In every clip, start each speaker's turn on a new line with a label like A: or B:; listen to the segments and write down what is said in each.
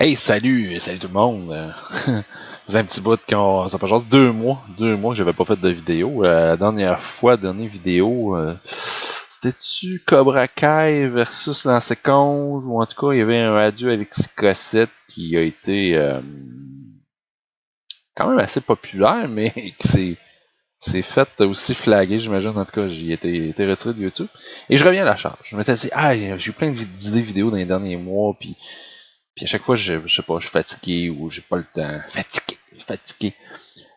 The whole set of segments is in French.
A: Hey, salut tout le monde. C'est un petit bout ça fait genre 2 mois que j'avais pas fait de vidéo. La dernière vidéo, c'était-tu Cobra Kai versus Lancé Compte, ou en tout cas, il y avait un adieu Alexis Cossette qui a été quand même assez populaire, mais qui s'est fait aussi flaguer, j'imagine. En tout cas, j'ai été retiré de YouTube. Et je reviens à la charge. Je m'étais dit, j'ai eu plein d'idées vidéo dans les derniers mois, puis à chaque fois, je sais pas, je suis fatigué ou j'ai pas le temps. Fatigué.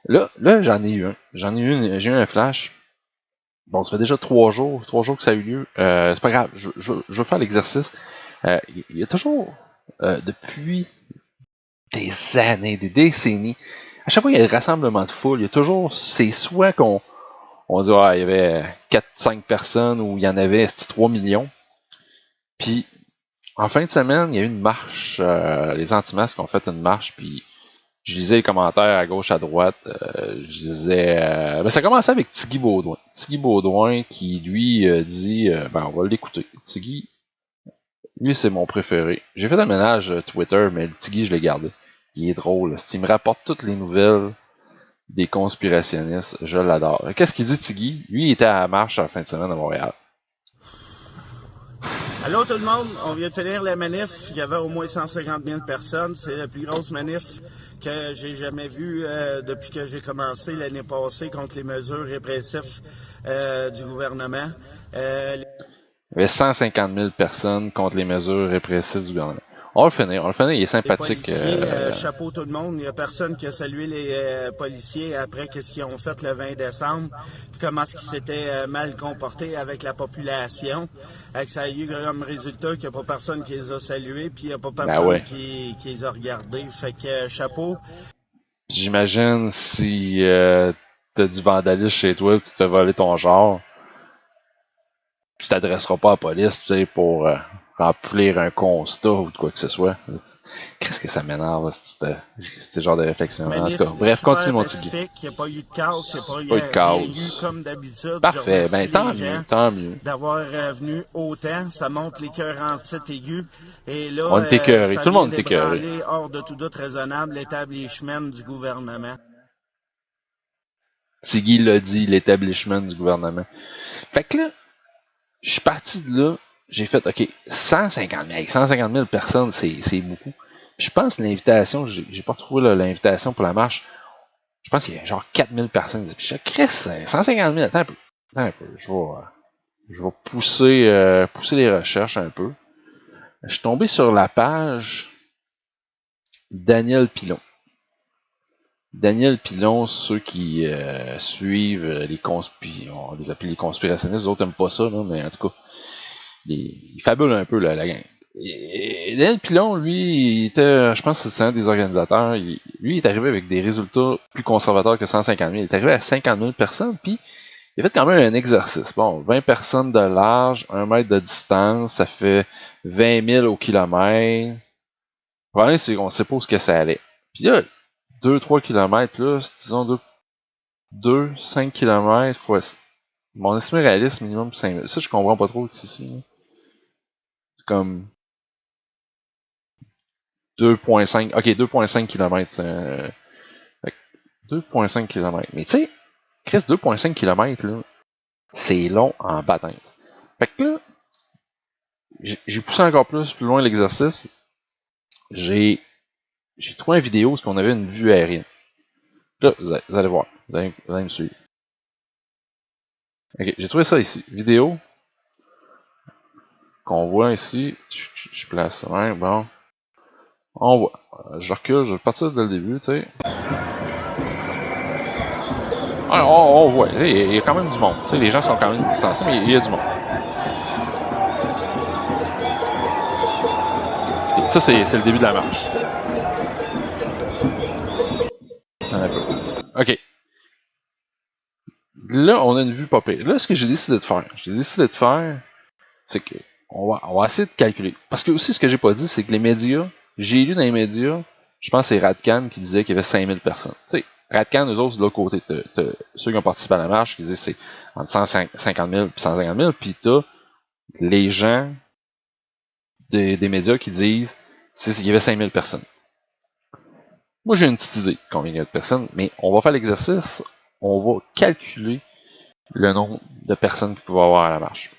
A: Là, j'en ai eu un. J'ai eu un flash. Bon, ça fait déjà 3 jours que ça a eu lieu. C'est pas grave, je veux faire l'exercice. Il y a toujours, depuis des années, des décennies, à chaque fois qu'il y a un rassemblement de foule, il y a toujours, c'est soit on dit, il y avait 4-5 personnes ou il y en avait 3 millions. Puis, en fin de semaine, il y a eu une marche. Les anti-masques ont fait une marche, puis je lisais les commentaires à gauche, à droite. Je disais... ça commençait avec Tiggy Baudouin. Tiggy Baudouin qui, lui, dit... on va l'écouter. Tiggy, lui, c'est mon préféré. J'ai fait un ménage Twitter, mais le Tiggy, je l'ai gardé. Il est drôle. Il me rapporte toutes les nouvelles des conspirationnistes. Je l'adore. Qu'est-ce qu'il dit, Tiggy? Lui, il était à la marche à la fin de semaine à Montréal.
B: Allô tout le monde, on vient de finir la manif. Il y avait au moins 150 000 personnes. C'est la plus grosse manif que j'ai jamais vue depuis que j'ai commencé l'année passée contre les mesures répressives du gouvernement.
A: Il y avait 150 000 personnes contre les mesures répressives du gouvernement. On va le finir, il est
B: Les
A: sympathique.
B: policiers, chapeau tout le monde. Il n'y a personne qui a salué les policiers après qu'est-ce qu'ils ont fait le 20 décembre, puis comment est-ce qu'ils s'étaient mal comportés avec la population. Ça a eu comme résultat qu'il n'y a pas personne qui les a salués, puis il n'y a pas personne qui les a regardés. Fait que chapeau.
A: J'imagine si t'as du vandalisme chez toi et tu te fais voler ton genre, tu t'adresseras pas à la police, tu sais, pour remplir un constat ou de quoi que ce soit. Qu'est-ce que ça m'énerve, ce genre de réflexion. En tout cas, bref, continue mon Tiggy.
B: Il n'y a pas eu de casse, il n'y
A: Pas
B: a
A: eu de
B: rien eu
A: cause.
B: comme d'habitude.
A: Parfait, tant mieux.
B: D'avoir venu autant. Ça montre les cœurs en titre aigu. Et
A: On
B: là,
A: est écœuré,
B: ça
A: tout le
B: vient
A: monde est écœuré.
B: d'ébranler hors de tout doute raisonnable l'établissement du gouvernement.
A: Tiggy l'a dit, l'établissement du gouvernement. Fait que là, je suis parti de là, j'ai fait, OK, 150 000 personnes, c'est beaucoup. Je pense que l'invitation, j'ai pas retrouvé l'invitation pour la marche. Je pense qu'il y a genre 4000 personnes. Puis je dis, Chris, 150 000, attends un peu. Je vais pousser les recherches un peu. Je suis tombé sur la page Daniel Pilon. Daniel Pilon, ceux qui suivent on les appelle les conspirationnistes, les autres n'aiment pas ça, là, mais en tout cas, ils fabulent un peu la gang. Et Daniel Pilon, lui, je pense que c'est un des organisateurs, lui, il est arrivé avec des résultats plus conservateurs que 150 000. Il est arrivé à 50 000 personnes, puis il a fait quand même un exercice. Bon, 20 personnes de large, 1 mètre de distance, ça fait 20 000 au kilomètre. Le problème, c'est qu'on ne sait pas où ce que ça allait. Puis là, 2-3 km plus, disons 5 km fois... Mon estimé réaliste, minimum 5 000. Ça, je comprends pas trop ici. C'est comme 2.5... Ok, 2.5 km. 2.5 km. Mais tu sais, Chris, 2.5 km, là, c'est long en baptême. Fait que là, j'ai poussé encore plus loin l'exercice. J'ai trouvé une vidéo où on avait une vue aérienne. Là, vous allez voir. Vous allez me suivre. Ok, j'ai trouvé ça ici. Vidéo. Qu'on voit ici. Je place ça. Ouais, bon. On voit. Je recule, je vais partir dès le début, tu sais. Ouais, on voit. Il y a quand même du monde. Tu sais, les gens sont quand même distancés, mais il y a du monde. Et ça, c'est le début de la marche. Un peu. OK. Là, on a une vue pas pire. Là, ce que j'ai décidé de faire, c'est que on va essayer de calculer. Parce que aussi, ce que j'ai pas dit, c'est que les médias, j'ai lu dans les médias, je pense que c'est Radcan qui disait qu'il y avait 5000 personnes. Tu sais, Radcan, eux autres, de l'autre côté, ceux qui ont participé à la marche, qui disaient c'est entre 150 000 et 150 000, puis t'as les gens des médias qui disent qu'il y avait 5000 personnes. Moi, j'ai une petite idée de combien il y a de personnes, mais on va faire l'exercice. On va calculer le nombre de personnes qu'il pouvait avoir à la marche.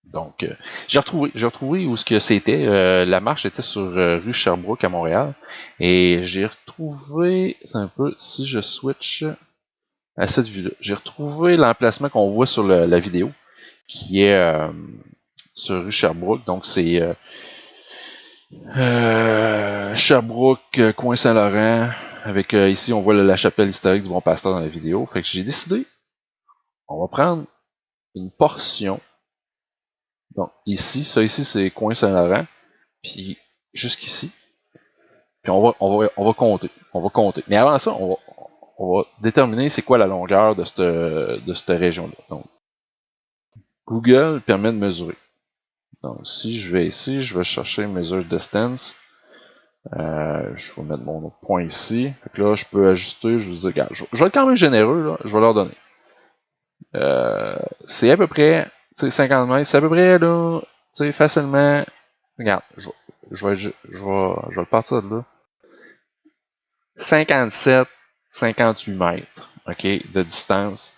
A: Donc, j'ai retrouvé où ce que c'était. La marche était sur rue Sherbrooke à Montréal. Et j'ai retrouvé, c'est un peu, si je switch à cette vue-là, j'ai retrouvé l'emplacement qu'on voit sur la vidéo, qui est sur rue Sherbrooke. Donc, c'est Sherbrooke, coin Saint-Laurent. Avec ici, on voit la chapelle historique du Bon Pasteur dans la vidéo. Fait que j'ai décidé, on va prendre une portion. Donc, ici, ça ici, c'est coin Saint-Laurent. Puis, jusqu'ici. Puis, on va compter. On va compter. Mais avant ça, on va déterminer c'est quoi la longueur de cette région-là. Donc, Google permet de mesurer. Donc, si je vais ici, je vais chercher Measure Distance. Je vais mettre mon autre point ici. Fait que là, je peux ajuster. Je vous dis, regarde, je vais être quand même généreux, là. Je vais leur donner. C'est à peu près, 50 mètres. C'est à peu près, là, facilement. Regarde, je vais le partir de là. 57, 58 mètres, OK, de distance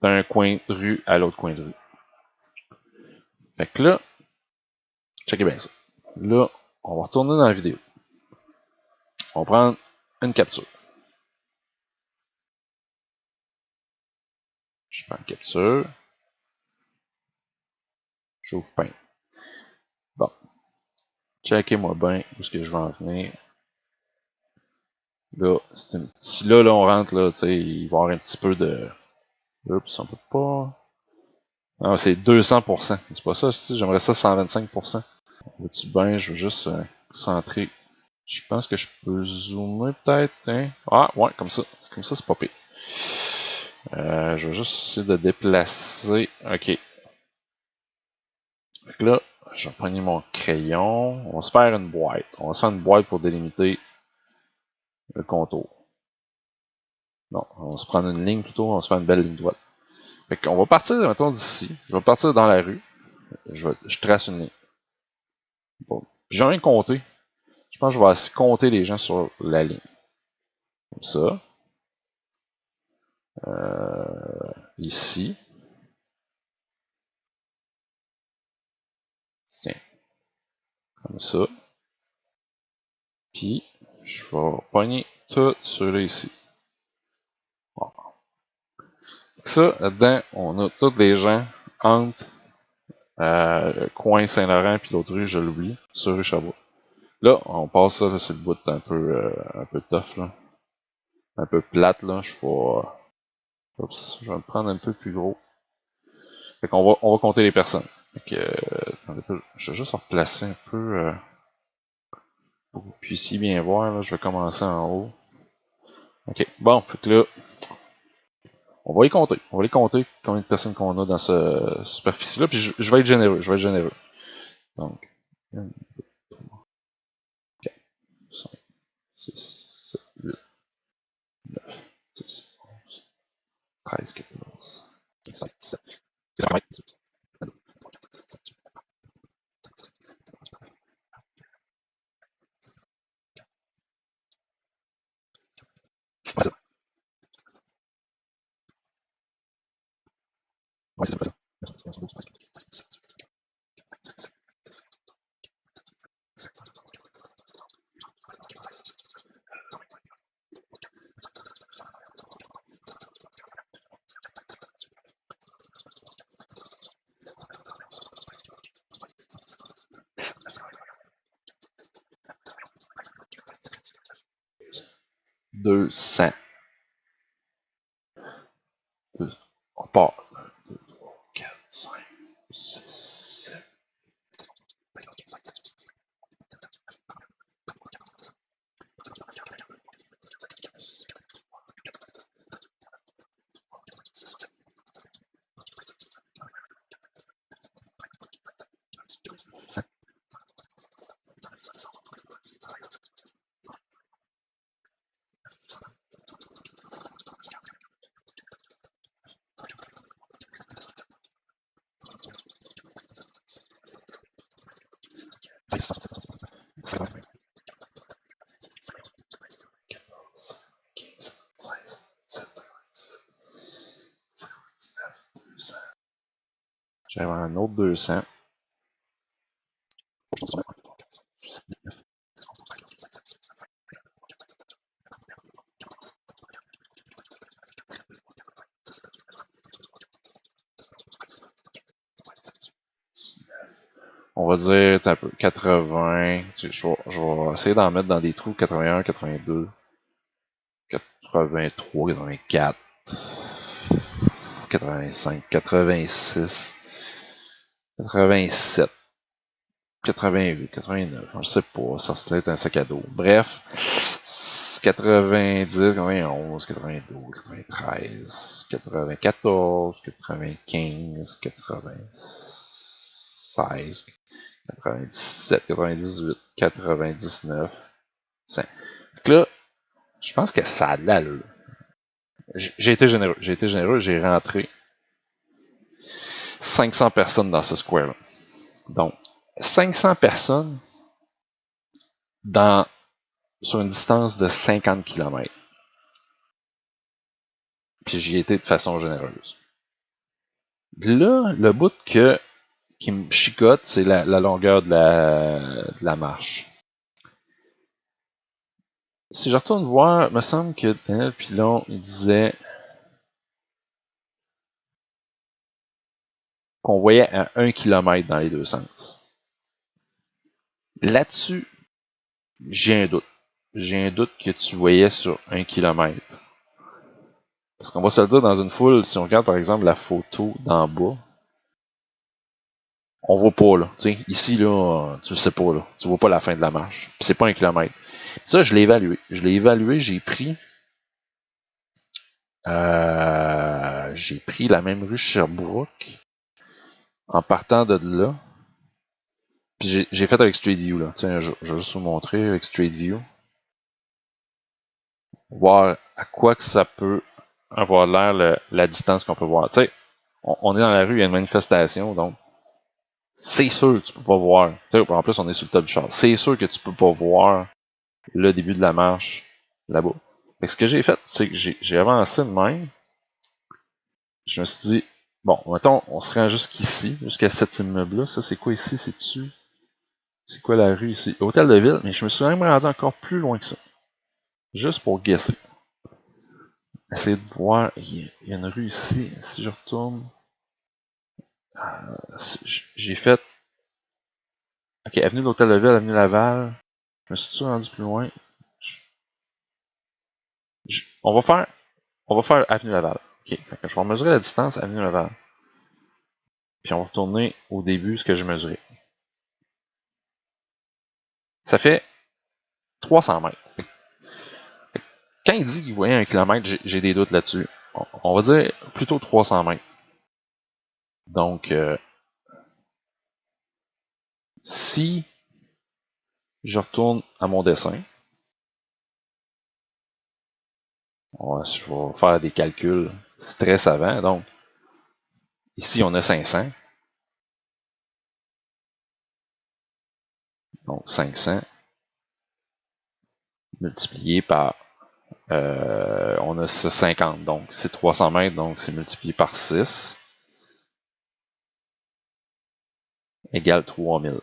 A: d'un coin de rue à l'autre coin de rue. Fait que là, checkez bien ça. Là, on va retourner dans la vidéo. On va prendre une capture. Je prends une capture. J'ouvre Paint. Bon. Checkez-moi bien où est-ce que je vais en venir. Là, si là, on rentre, là, tu sais, il va y avoir un petit peu de... Oups, on peut pas... Non, c'est 200%. C'est pas ça, j'aimerais ça 125%. Vois-tu bien, je veux juste centrer. Je pense que je peux zoomer peut-être. Hein? Ah, ouais, comme ça. Comme ça, c'est pas pire. Je vais juste essayer de déplacer. OK. Fait que là, je vais prendre mon crayon. On va se faire une boîte. On va se faire une boîte pour délimiter le contour. Non, on va se prendre une ligne plutôt. On va se faire une belle ligne droite. Fait qu'on va partir, mettons, d'ici. Je vais partir dans la rue. Je trace une ligne. Bon. J'ai rien compté. Je pense que je vais compter les gens sur la ligne. Comme ça. Ici. Tiens. Comme ça. Puis, je vais pogner tout ceux-là ici. Bon. Ça, là-dedans, on a tous les gens entre coin Saint-Laurent puis l'autre rue, je l'oublie, sur rue Chabot. Là, on passe ça, c'est le bout un peu tough, là. Un peu plate, là. Oups, je vais me prendre un peu plus gros. Fait qu'on on va compter les personnes. Fait que, attendez, je vais juste replacer un peu pour que vous puissiez bien voir, là. Je vais commencer en haut. OK, bon, fait que là, on va les compter. On va les compter combien de personnes qu'on a dans cette superficie-là. Puis je vais être généreux. Je vais être généreux. Donc, 1, 2, 3, 4, 5, 6, 7, 8, 9, 10, 11, 13, 14, 15, 16, 17, 18, 19, 22, 23, 24, 25, 26, 27. Ouais, c'est ça. 200. On part. 2, 3, 4, 5, 6, 7, 8, 9, 10, 11, 12, 13, 14, 15, 16, 17, 18, 19, 20. J'arrive à un autre 200. On va dire un peu 80. Je vais essayer d'en mettre dans des trous 81, 82, 83, 84, 85, 86, 87, 88, 89. Je sais pas, ça serait être un sac à dos. Bref, 90, 91, 92, 93, 94, 95, 96, 97, 98, 99, 5. Donc là, je pense que ça a de l'allure. J'ai été généreux, j'ai rentré 500 personnes dans ce square-là. Donc, 500 personnes sur une distance de 50 km. Puis j'y étais de façon généreuse. Là, le bout qui me chicote, c'est la longueur de la marche. Si je retourne voir, il me semble que Daniel Pilon, il disait qu'on voyait à 1 km dans les deux sens. Là-dessus, j'ai un doute. J'ai un doute que tu voyais sur 1 km. Parce qu'on va se le dire, dans une foule, si on regarde par exemple la photo d'en bas, on voit pas, là. Tu sais, ici, là, tu le sais pas, là. Tu vois pas la fin de la marche. Puis c'est pas 1 km. Ça, je l'ai évalué. J'ai pris la même rue Sherbrooke en partant de là. Puis j'ai fait avec Street View, là. Tiens, je vais juste vous montrer avec Street View. Voir à quoi que ça peut avoir l'air la distance qu'on peut voir. Tu sais, on est dans la rue, il y a une manifestation, donc c'est sûr que tu peux pas voir. Tu sais, en plus, on est sur le top du char. C'est sûr que tu peux pas voir le début de la marche là-bas. Mais ce que j'ai fait, c'est que j'ai avancé de même. Je me suis dit, bon, mettons, on se rend jusqu'ici, jusqu'à cet immeuble-là. Ça, c'est quoi ici? C'est-tu? C'est quoi la rue ici? Hôtel de ville, mais je me suis même rendu encore plus loin que ça. Juste pour guesser. Essayer de voir, il y a une rue ici. Si je retourne, j'ai fait, ok, avenue de l'Hôtel de Ville, avenue Laval. Je me suis rendu plus loin. On va faire avenue Laval. Ok, je vais mesurer la distance avenue Laval. Puis on va retourner au début ce que j'ai mesuré. Ça fait 300 mètres. Quand il dit qu'il voyait 1 km, j'ai des doutes là-dessus. On va dire plutôt 300 mètres. Donc, si je retourne à mon dessin, je vais faire des calculs. C'est très savant. Donc, ici, on a 500. Donc, 500 multiplié par... on a 50. Donc, c'est 300 mètres. Donc, c'est multiplié par 6. Égale 3000.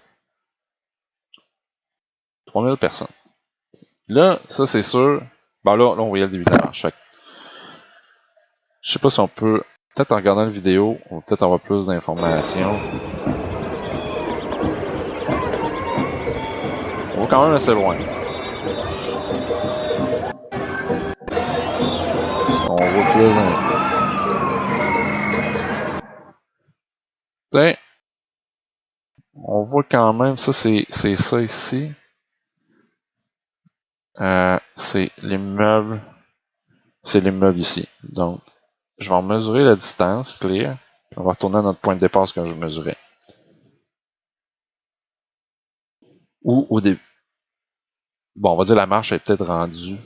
A: 3000 personnes. Là, ça, c'est sûr. Ben là, on voyait le début de la marche. Fait que, je sais pas si on peut... Peut-être en regardant la vidéo, on va peut-être avoir plus d'informations. On va quand même assez loin. Parce qu'on voit plus Tiens, on voit quand même, ça c'est ça ici. C'est l'immeuble. C'est l'immeuble ici. Donc, je vais en mesurer la distance, clear. On va retourner à notre point de départ, ce que je mesurais. Ou au début. Bon, on va dire la marche est peut-être rendue.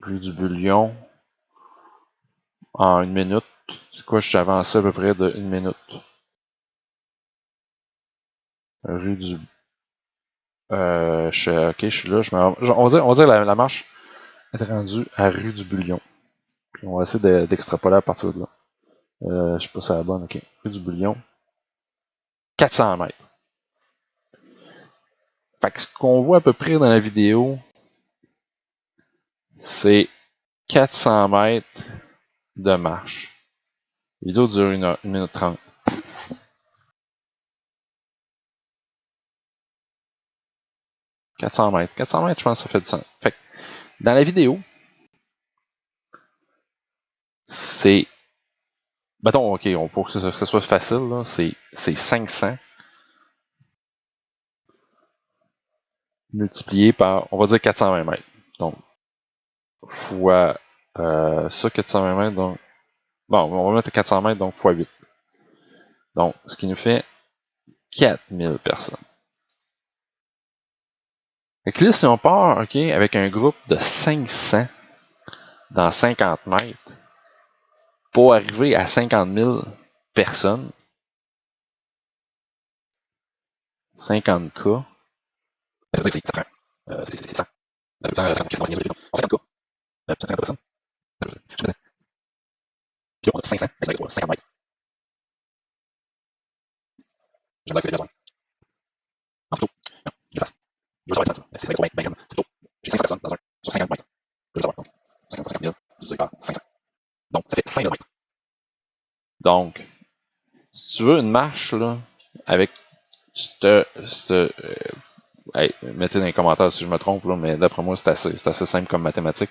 A: Rue du Bullion. En 1 minute. C'est quoi, je suis avancé à peu près de 1 minute. Rue du... ok, je suis là. On va dire la marche est rendue à rue du Bullion. Puis on va essayer d'extrapoler à partir de là. Je sais pas si c'est la bonne, ok. Rue du Bouillon. 400 mètres. Fait que ce qu'on voit à peu près dans la vidéo, c'est 400 mètres de marche. La vidéo dure 1 minute 30. « 400 mètres. 400 mètres, je pense que ça fait du sens. Fait que dans la vidéo, c'est... Mettons, ok, pour que ce soit facile, là, c'est 500 multiplié par, on va dire 420 mètres. Donc, fois ça, 420 mètres, donc... Bon, on va mettre 400 mètres, donc fois 8. Donc, ce qui nous fait 4000 personnes. Fait que là, si on part, ok, avec un groupe de 500 dans 50 mètres, pour arriver à 50 000 personnes, 50K, ça veut dire que ça prend, c'est 100. 50K, 50 personnes, puis on a 500, 50 mètres. J'aimerais que c'est bien. En photo, non, je fasse. Je veux savoir ça. C'est 50 mètres, c'est plutôt. J'ai 500 personnes dans un, sur 50 mètres. Je veux savoir, donc, 50 000 divisé par 500. Donc, ça fait 5000 mètres. Donc, si tu veux une marche, là, avec hey, mettez dans les commentaires si je me trompe, là, mais d'après moi, c'est assez simple comme mathématique.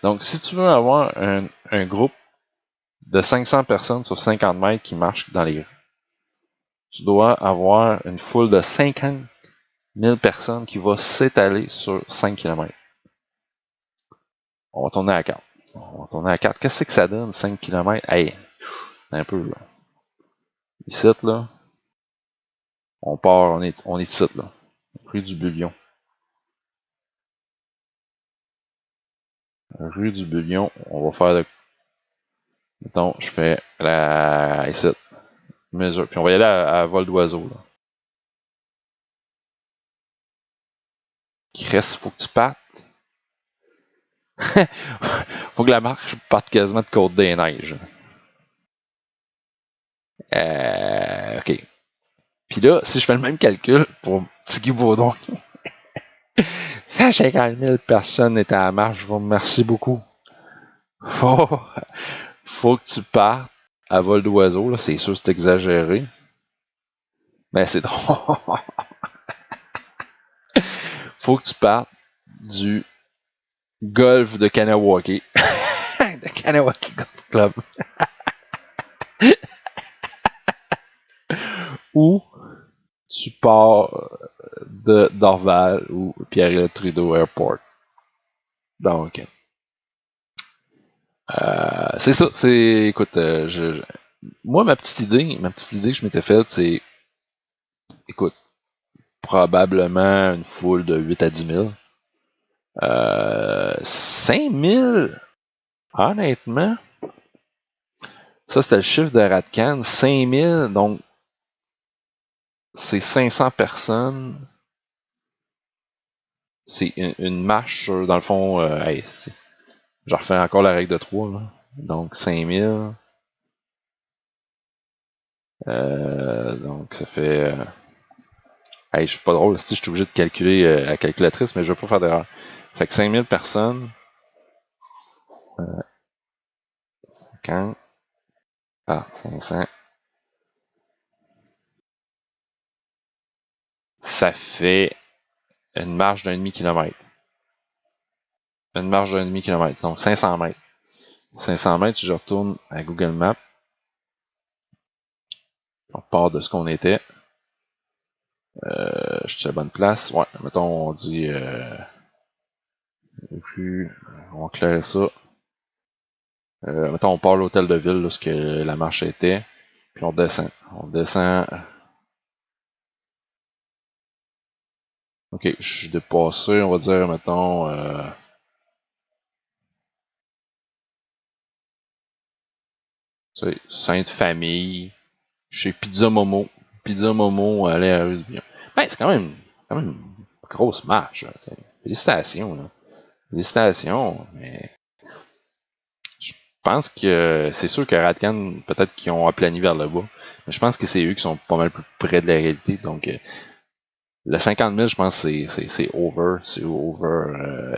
A: Donc, si tu veux avoir un groupe de 500 personnes sur 50 mètres qui marchent dans les rues, tu dois avoir une foule de 50 000 personnes qui va s'étaler sur 5 km. On va tourner à 4. On va tourner à 4. Qu'est-ce que ça donne, 5 km? Hey, un peu, là. Ici, là, on part, on est ici, là. Rue du Bullion. Rue du Bullion, on va faire de... Mettons, je fais la... Ici, mesure. Puis on va y aller à vol d'oiseau, là. Cresse, faut que tu partes. Faut que la marche parte quasiment de Côte-des-Neiges. OK. Puis là, si je fais le même calcul pour Tigui Baudouin, 150 000 personnes étaient à la marche. Je vous remercie beaucoup. Faut que tu partes à vol d'oiseau. C'est sûr c'est exagéré. Mais c'est drôle. Faut que tu partes du golf de Kanawake. De Kanawake Golf Club. Ou tu pars de Dorval ou Pierre-Éliott Trudeau Airport. Donc, c'est ça. Écoute, moi, ma petite idée que je m'étais faite, c'est, écoute, probablement une foule de 8 à 10 000. 5 000, honnêtement, ça c'était le chiffre de Radcan. 5 000, donc c'est 500 personnes. C'est une marche sur, dans le fond, hey, je refais encore la règle de 3, là. Donc 5 000. Donc ça fait... hey, je suis pas drôle, si je suis obligé de calculer à la calculatrice, mais je veux pas faire d'erreur. Fait que 5000 personnes, 50 par 500, ça fait une marge d'un demi-kilomètre. Une marge d'un demi-kilomètre, donc 500 mètres. 500 mètres, si je retourne à Google Maps, on part de ce qu'on était. Je suis à la bonne place. Ouais, mettons, on dit... plus, on claire ça. Mettons, on part à l'hôtel de ville, là, ce que la marche était. Puis on descend. On descend. Ok, je suis dépassé, on va dire, mettons... Sainte-Famille, chez Pizza Momo. Pizza Momo, aller à rue du Bion. Ben, c'est quand même une grosse marche. Là, félicitations. Là. Félicitations, mais pense que c'est sûr que Radcan, peut-être qu'ils ont aplani vers le bas, mais je pense que c'est eux qui sont pas mal plus près de la réalité. Donc, le 50 000, je pense que c'est over,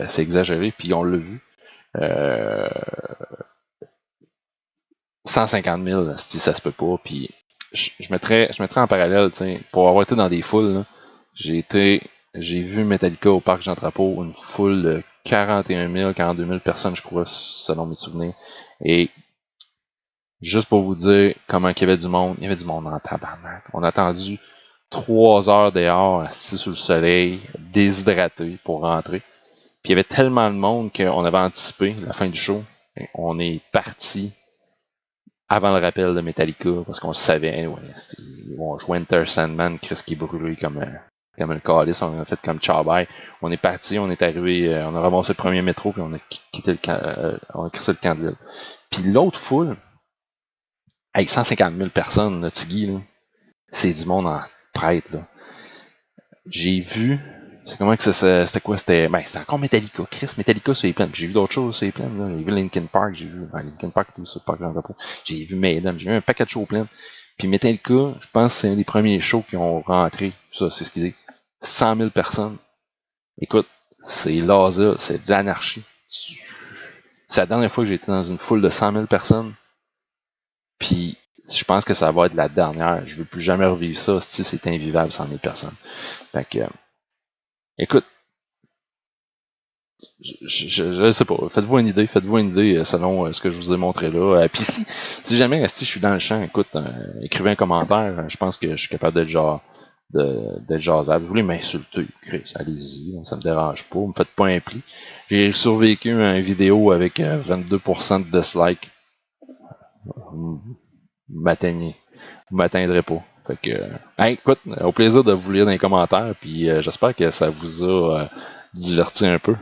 A: c'est exagéré, puis on l'a vu. 150 000, si ça se peut pas, puis je mettrais en parallèle, pour avoir été dans des foules, là, j'ai vu Metallica au parc Jean-Drapeau, une foule de 41 000, 42 000 personnes, je crois, selon mes souvenirs. Et juste pour vous dire comment il y avait du monde en tabarnak. On a attendu 3 heures dehors, assis sous le soleil, déshydraté pour rentrer. Puis il y avait tellement de monde qu'on avait anticipé la fin du show. On est parti avant le rappel de Metallica, parce qu'on savait, anyway, ils vont jouer Enter Sandman, Chris qui est brûlé comme un calice, on a fait comme ciao bye. On est parti, on est arrivé, on a ramassé le premier métro, puis on a quitté le camp, on a crissé le camp de l'île. Puis l'autre foule, avec 150 000 personnes, là, Tiggy, là, c'est du monde en prêtre, là. J'ai vu, c'est comment que c'était quoi? C'était encore Metallica. Chris, Metallica sur les plaines. J'ai vu d'autres choses sur les plaines, là. J'ai vu Linkin Park, Linkin Park, tout ça, Park Jean-Drapeau. J'ai vu Maiden, j'ai vu un paquet de shows pleins. Puis Metallica, je pense que c'est un des premiers shows qui ont rentré, ça, c'est ce qu'ils disent, 100 000 personnes. Écoute, c'est l'asa, c'est de l'anarchie. C'est la dernière fois que j'ai été dans une foule de 100 000 personnes. Puis je pense que ça va être la dernière. Je veux plus jamais revivre ça. C'est invivable 100 000 personnes. Fait que, écoute, je sais pas. Faites-vous une idée selon ce que je vous ai montré là. Puis si jamais je suis dans le champ, écoute, écrivez un commentaire. Je pense que je suis capable d'être jasable. Vous voulez m'insulter, Chris, allez-y, ça me dérange pas. Me faites pas un pli. J'ai survécu à une vidéo avec 22% de dislikes. Vous m'atteindrez pas. Fait que, écoute, au plaisir de vous lire dans les commentaires, puis j'espère que ça vous a diverti un peu.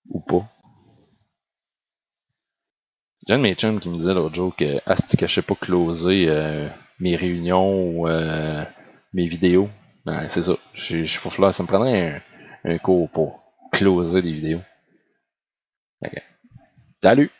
A: Ou pas. J'ai un de mes chums qui me disait l'autre jour que asti que je sais pas closer mes réunions ou mes vidéos. Ben, c'est ça. Ça me prendrait un cours pour closer des vidéos. Okay. Salut!